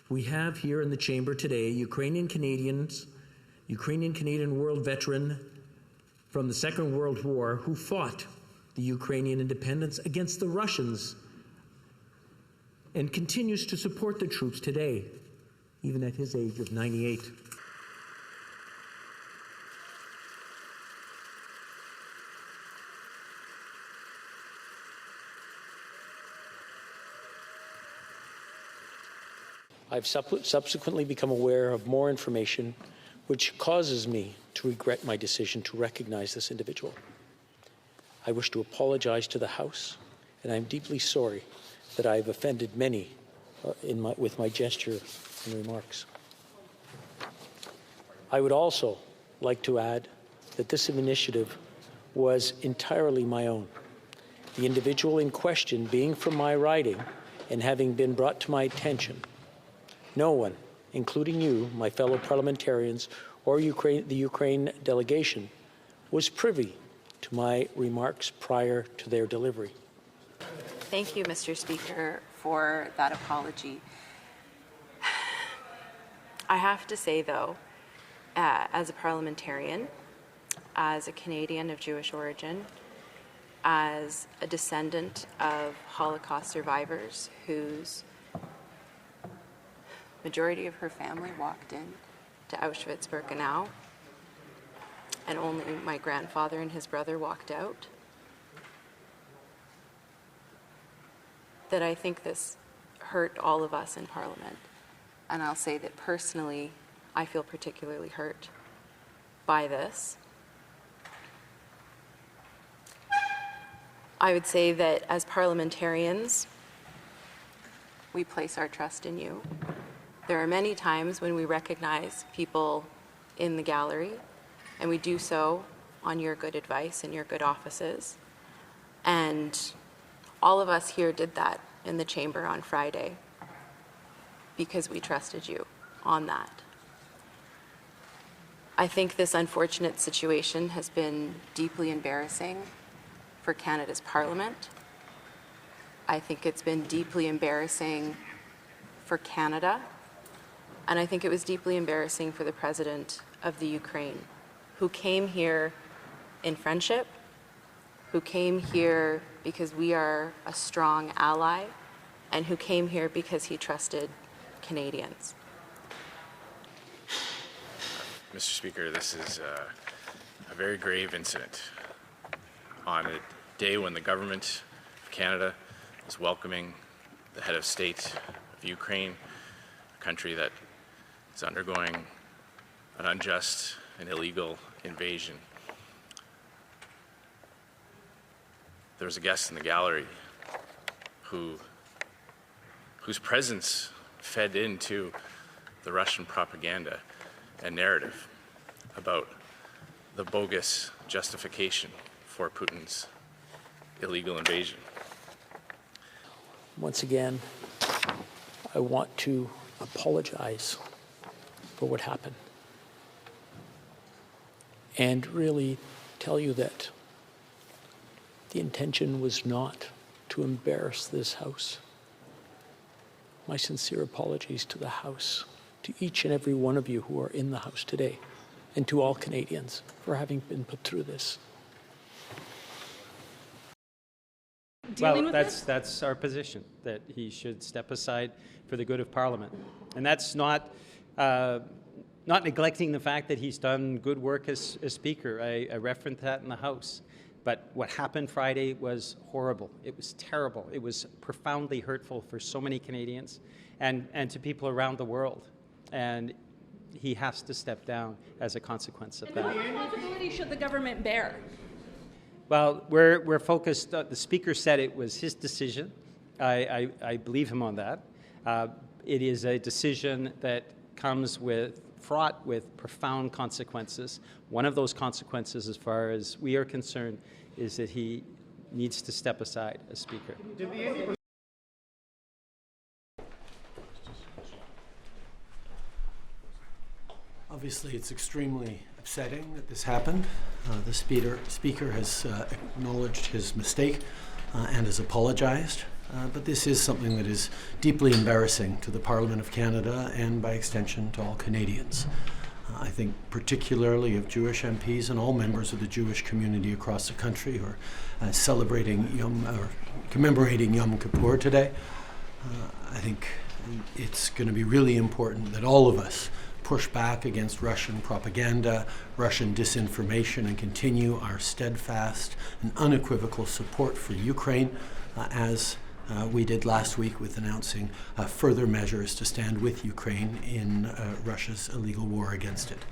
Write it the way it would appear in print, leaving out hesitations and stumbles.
We have here in the chamber today Ukrainian-Canadian world veteran from the Second World War who fought the Ukrainian independence against the Russians and continues to support the troops today, even at his age of 98. I've subsequently become aware of more information which causes me to regret my decision to recognize this individual. I wish to apologize to the House, and I'm deeply sorry that I have offended many with my gesture and remarks. I would also like to add that this initiative was entirely my own. The individual in question being from my riding and having been brought to my attention. No one, including you, my fellow parliamentarians, or the Ukraine delegation, was privy to my remarks prior to their delivery. Thank you, Mr. Speaker, for that apology. I have to say, though, as a parliamentarian, as a Canadian of Jewish origin, as a descendant of Holocaust survivors whose majority of her family walked in to Auschwitz-Birkenau, and only my grandfather and his brother walked out, that I think this hurt all of us in Parliament. And I'll say that personally, I feel particularly hurt by this. I would say that as parliamentarians, we place our trust in you. There are many times when we recognize people in the gallery, and we do so on your good advice and your good offices. And all of us here did that in the chamber on Friday because we trusted you on that. I think this unfortunate situation has been deeply embarrassing for Canada's Parliament. I think it's been deeply embarrassing for Canada. And I think it was deeply embarrassing for the President of the Ukraine, who came here in friendship, who came here because we are a strong ally, and who came here because he trusted Canadians. Mr. Speaker, this is a very grave incident on a day when the government of Canada is welcoming the head of state of Ukraine, a country that is undergoing an unjust and illegal invasion. There was a guest in the gallery whose presence fed into the Russian propaganda and narrative about the bogus justification for Putin's illegal invasion. Once again, I want to apologize for what happened and really tell you that the intention was not to embarrass this House. My sincere apologies to the House, to each and every one of you who are in the House today, and to all Canadians for having been put through this. Well, that's our position, that he should step aside for the good of Parliament. And that's not neglecting the fact that he's done good work as Speaker. I referenced that in the House. But what happened Friday was horrible. It was terrible. It was profoundly hurtful for so many Canadians and to people around the world. And he has to step down as a consequence of that. What responsibility should the government bear? Well, we're focused. The Speaker said it was his decision. I believe him on that. It is a decision that comes fraught with profound consequences. One of those consequences, as far as we are concerned, is that he needs to step aside as Speaker. Obviously, it's extremely upsetting that this happened. The Speaker has acknowledged his mistake and has apologized. but this is something that is deeply embarrassing to the Parliament of Canada and, by extension, to all Canadians. I think particularly of Jewish MPs and all members of the Jewish community across the country who are commemorating Yom Kippur today. I think it's going to be really important that all of us push back against Russian propaganda, Russian disinformation, and continue our steadfast and unequivocal support for Ukraine, as we did last week with announcing further measures to stand with Ukraine in Russia's illegal war against it.